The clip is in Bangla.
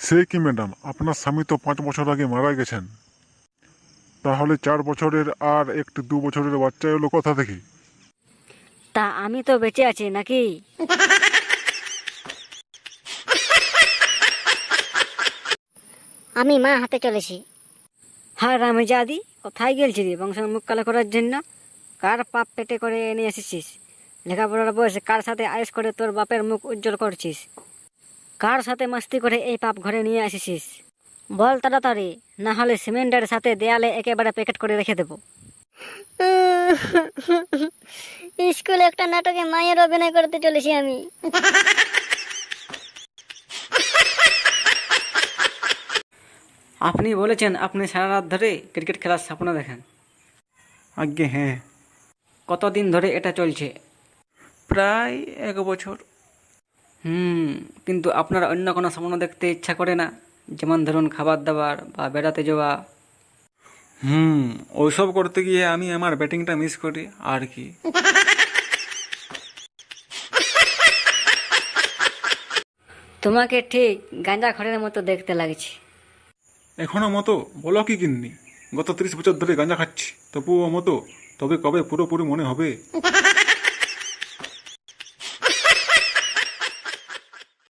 সে কি ম্যাডাম, আপনার স্বামী তো 5 বছর আগে মারা গেছেন। তাহলে 4 বছরের আর একটি 2 বছরের বাচ্চা এলো কোথা থেকে? তা আমি তো বেঁচে আছি নাকি? আমি মা হাতে চলেছি। হ্যাঁ রামিজাদি, কোথায় গেলছিলি বংশের মুখ কালো করার জন্য? কার পাপ পেটে করে এনে এসেছিস? লেখাপড়ার বয়সে কার সাথে আয়েস করে তোর বাপের মুখ উজ্জ্বল করছিস? কার সাথে মাস্তি করে এই পাপ ঘরে নিয়ে এসেছিস? বল তাড়াতাড়ি, না হলে সিমেন্টের সাথে দেয়ালে একেবারে প্যাকেট করে রেখে দেবো। স্কুলে একটা নাটকে মায়ের অভিনয় করতে চলেছি আমি। আপনি বলেছেন আপনি সারা রাত ধরে ক্রিকেট খেলার স্বপ্ন দেখেন। আজ্ঞে হ্যাঁ। কতদিন ধরে এটা চলছে? প্রায় 1 বছর। কিন্তু আপনার অন্য কোনো স্বপ্ন দেখতে ইচ্ছা করে না? যেমন ধরুন খাবার দাবার বা বেড়াতে যাওয়া। ওইসব করতে গিয়ে আমি আমার ব্যাটিংটা মিস করি আর কি। তোমাকে ঠিক গাঁজাখড়ের মতো দেখতে লাগছে। এখনো মতো বলো কি গিন্নি? গত 30 বছর ধরে গাঁজা খাচ্ছি, তবুও মতো। তবে কবে পুরোপুরি মনে হবে?